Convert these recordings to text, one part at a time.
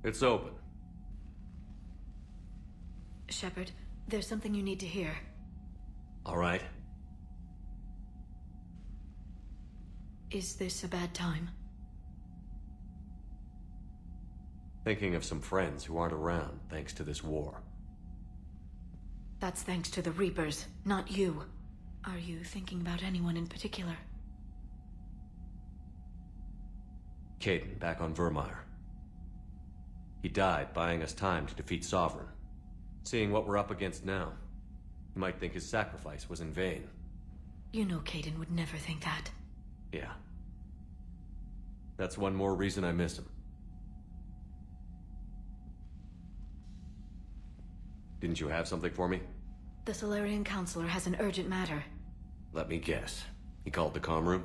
It's open. Shepard, there's something you need to hear. All right. Is this a bad time? Thinking of some friends who aren't around thanks to this war. That's thanks to the Reapers, not you. Are you thinking about anyone in particular? Caden, back on Vermeer. He died buying us time to defeat Sovereign. Seeing what we're up against now, you might think his sacrifice was in vain. You know Caden would never think that. Yeah. That's one more reason I miss him. Didn't you have something for me? The Solarian Counselor has an urgent matter. Let me guess. He called the comm room?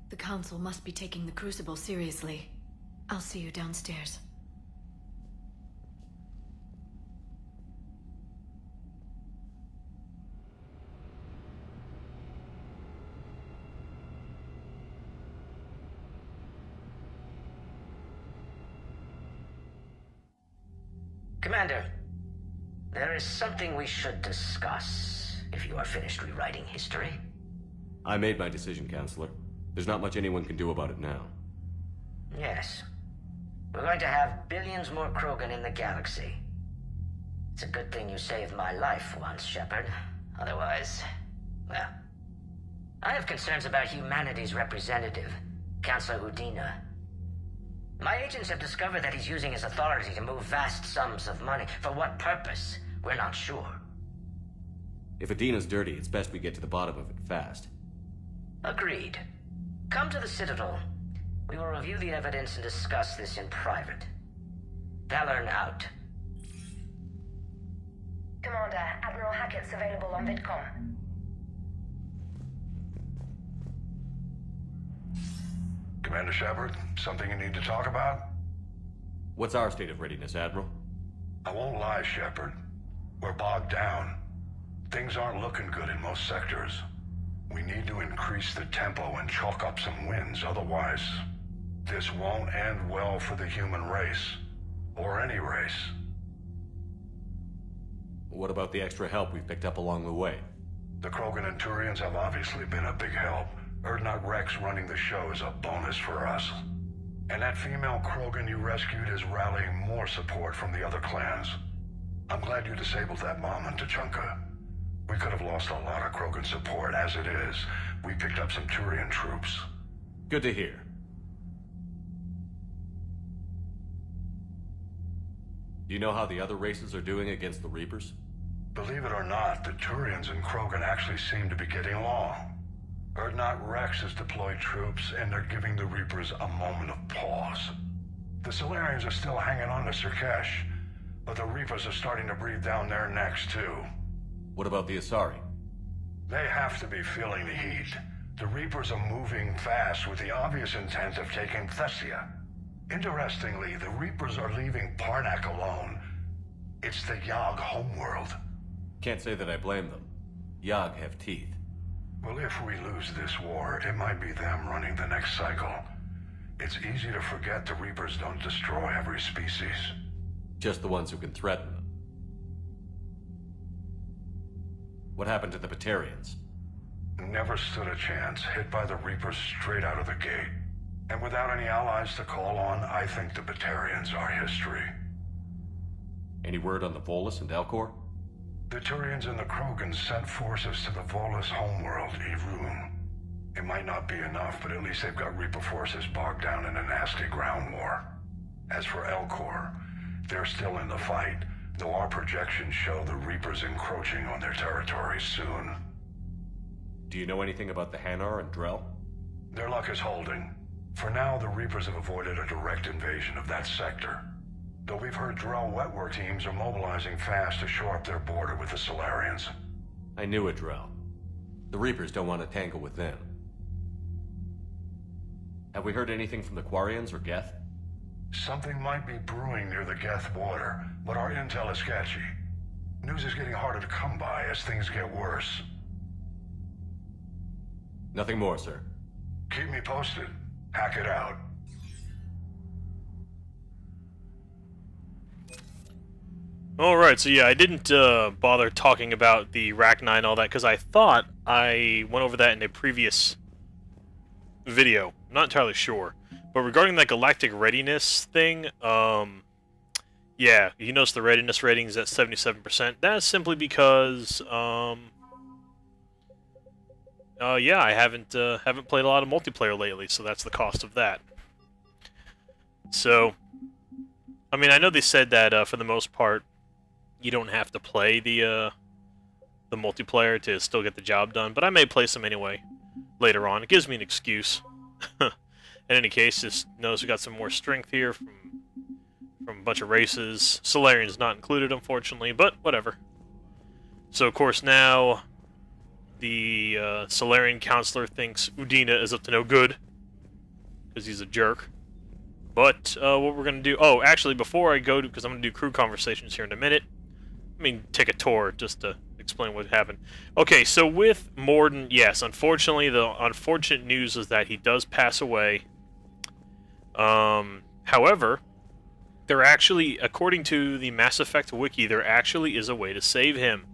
The Council must be taking the Crucible seriously. I'll see you downstairs. Commander, there is something we should discuss, if you are finished rewriting history. I made my decision, Counselor. There's not much anyone can do about it now. Yes. We're going to have billions more Krogan in the galaxy. It's a good thing you saved my life once, Shepard. Otherwise, well... I have concerns about humanity's representative, Councillor Udina. My agents have discovered that he's using his authority to move vast sums of money. For what purpose? We're not sure. If Adina's dirty, it's best we get to the bottom of it fast. Agreed. Come to the Citadel. We will review the evidence and discuss this in private. Valorn out. Commander, Admiral Hackett's available on VidCom. Commander Shepard, something you need to talk about? What's our state of readiness, Admiral? I won't lie, Shepard. We're bogged down. Things aren't looking good in most sectors. We need to increase the tempo and chalk up some wins, otherwise this won't end well for the human race. Or any race. What about the extra help we've picked up along the way? The Krogan and Turians have obviously been a big help. Urdnot Rex running the show is a bonus for us. And that female Krogan you rescued is rallying more support from the other clans. I'm glad you disabled that bomb on Tuchanka. We could have lost a lot of Krogan support. As it is, we picked up some Turian troops. Good to hear. Do you know how the other races are doing against the Reapers? Believe it or not, the Turians and Krogan actually seem to be getting along. Urdnot Rex has deployed troops, and they're giving the Reapers a moment of pause. The Solarians are still hanging on to Surkesh, but the Reapers are starting to breathe down their necks, too. What about the Asari? They have to be feeling the heat. The Reapers are moving fast with the obvious intent of taking Thessia. Interestingly, the Reapers are leaving Parnak alone. It's the Yogg homeworld. Can't say that I blame them. Yogg have teeth. Well, if we lose this war, it might be them running the next cycle. It's easy to forget the Reapers don't destroy every species. Just the ones who can threaten them. What happened to the Batarians? Never stood a chance, hit by the Reapers straight out of the gate. And without any allies to call on, I think the Batarians are history. Any word on the Volus and Elcor? The Turians and the Krogan sent forces to the Volus homeworld, Irun. It might not be enough, but at least they've got Reaper forces bogged down in a nasty ground war. As for Elcor, they're still in the fight, though our projections show the Reapers encroaching on their territory soon. Do you know anything about the Hanar and Drell? Their luck is holding. For now, the Reapers have avoided a direct invasion of that sector. Though we've heard Drell wetwork teams are mobilizing fast to shore up their border with the Solarians. I knew it, Drell. The Reapers don't want to tangle with them. Have we heard anything from the Quarians or Geth? Something might be brewing near the Geth border, but our intel is sketchy. News is getting harder to come by as things get worse. Nothing more, sir. Keep me posted. Hack it out. Alright, so yeah, I didn't bother talking about the Rachni and all that, because I thought I went over that in a previous video. I'm not entirely sure. But regarding that galactic readiness thing, yeah, you notice the readiness rating is at 77%. That's simply because, yeah, I haven't played a lot of multiplayer lately, so that's the cost of that. So, I mean, I know they said that, for the most part, you don't have to play the multiplayer to still get the job done, but I may play some anyway later on. It gives me an excuse. In any case, just notice we got some more strength here from a bunch of races. Solarian's not included, unfortunately, but whatever. So, of course, now the Solarian counselor thinks Udina is up to no good, because he's a jerk. But what we're going to do... Oh, actually, before I go to... Because I'm going to do crew conversations here in a minute. I mean, take a tour just to explain what happened. Okay, so with Morden, yes, unfortunately, the unfortunate news is that he does pass away. However, there actually, according to the Mass Effect wiki, there actually is a way to save him.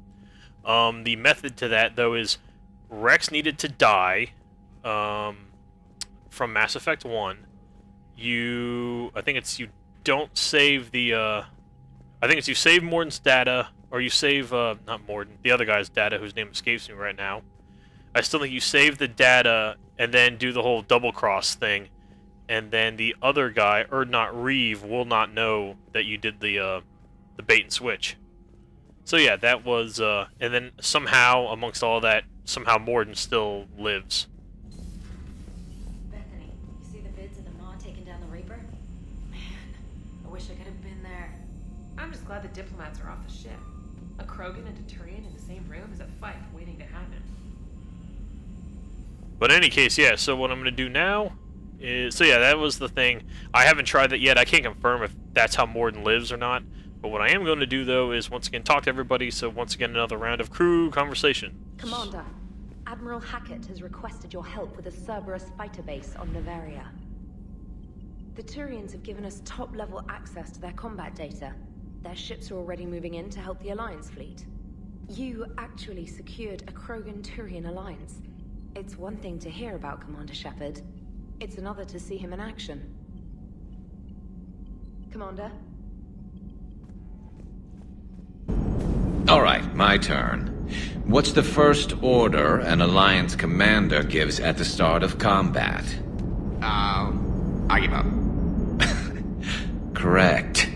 The method to that, though, is Rex needed to die from Mass Effect 1. I think it's you don't save the... I think it's you save Morden's data, or you save, not Morden, the other guy's data, whose name escapes me right now. I still think you save the data, and then do the whole double-cross thing, and then the other guy, Erdnot Reeve, will not know that you did the bait and switch. So yeah, that was, and then somehow, amongst all that, somehow Morden still lives. Bethany, you see the vids of the Maw taking down the Reaper? Man, I wish I could have been there. I'm just glad the diplomats are off the ship. A Krogan and a Turian in the same room is a fight waiting to happen. But in any case, yeah, so what I'm going to do now is... So yeah, that was the thing. I haven't tried that yet. I can't confirm if that's how Morden lives or not. But what I am going to do, though, is once again talk to everybody, so once again another round of crew conversation. Commander, Admiral Hackett has requested your help with a Cerberus fighter base on Novaria. The Turians have given us top-level access to their combat data. Their ships are already moving in to help the Alliance fleet. You actually secured a Krogan-Turian alliance. It's one thing to hear about Commander Shepard. It's another to see him in action. Commander? Alright, my turn. What's the first order an Alliance commander gives at the start of combat? I give up. Correct.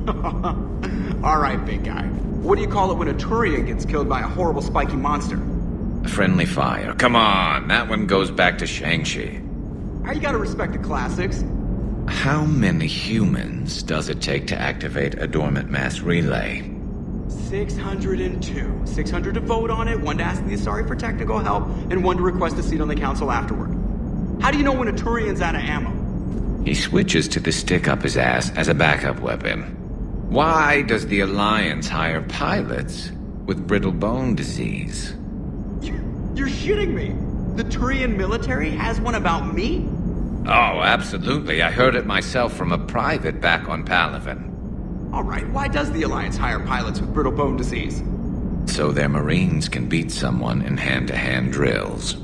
Alright, big guy. What do you call it when a Turian gets killed by a horrible spiky monster? Friendly fire. Come on, that one goes back to Shang-Chi. You gotta respect the classics. How many humans does it take to activate a dormant mass relay? 602. 600 to vote on it, 1 to ask the Asari for technical help, and 1 to request a seat on the council afterward. How do you know when a Turian's out of ammo? He switches to the stick up his ass as a backup weapon. Why does the Alliance hire pilots with brittle bone disease? You're shitting me! The Turian military has one about me? Oh, absolutely. I heard it myself from a private back on Palaven. Alright, why does the Alliance hire pilots with brittle bone disease? So their Marines can beat someone in hand-to-hand drills.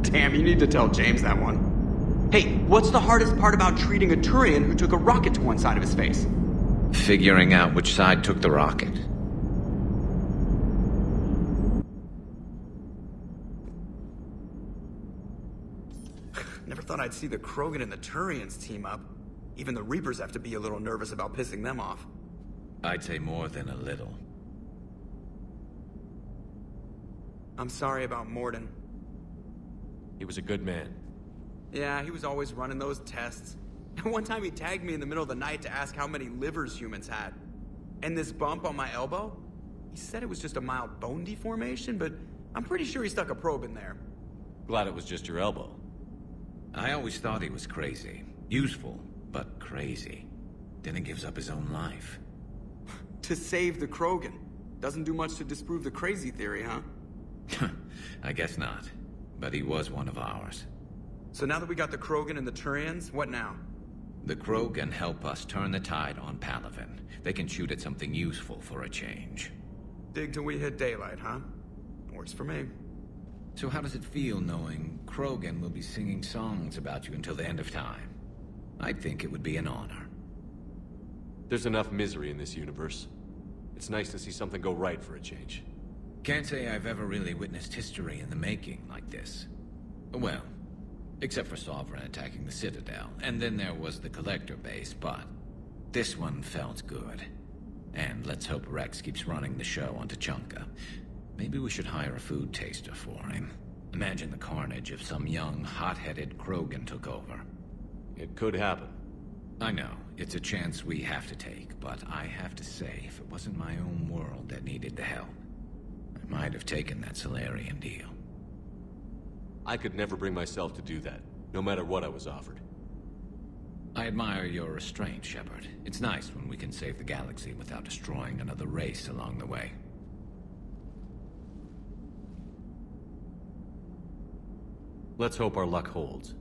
Damn, you need to tell James that one. Hey, what's the hardest part about treating a Turian who took a rocket to one side of his face? Figuring out which side took the rocket. Never thought I'd see the Krogan and the Turians team up. Even the Reapers have to be a little nervous about pissing them off. I'd say more than a little. I'm sorry about Morden. He was a good man. Yeah, he was always running those tests. And one time he tagged me in the middle of the night to ask how many livers humans had. And this bump on my elbow? He said it was just a mild bone deformation, but I'm pretty sure he stuck a probe in there. Glad it was just your elbow. I always thought he was crazy. Useful, but crazy. Then he gives up his own life. To save the Krogan. Doesn't do much to disprove the crazy theory, huh? I guess not. But he was one of ours. So now that we got the Krogan and the Turians, what now? The Krogan help us turn the tide on Palaven. They can shoot at something useful for a change. Dig till we hit daylight, huh? Works for me. So how does it feel knowing Krogan will be singing songs about you until the end of time? I think it would be an honor. There's enough misery in this universe. It's nice to see something go right for a change. Can't say I've ever really witnessed history in the making like this. Well, except for Sovereign attacking the Citadel, and then there was the Collector base, but this one felt good. And let's hope Rex keeps running the show on Tuchanka. Maybe we should hire a food taster for him. Imagine the carnage if some young, hot-headed Krogan took over. It could happen. I know, it's a chance we have to take, but I have to say, if it wasn't my own world that needed the help, I might have taken that Solarian deal. I could never bring myself to do that, no matter what I was offered. I admire your restraint, Shepard. It's nice when we can save the galaxy without destroying another race along the way. Let's hope our luck holds.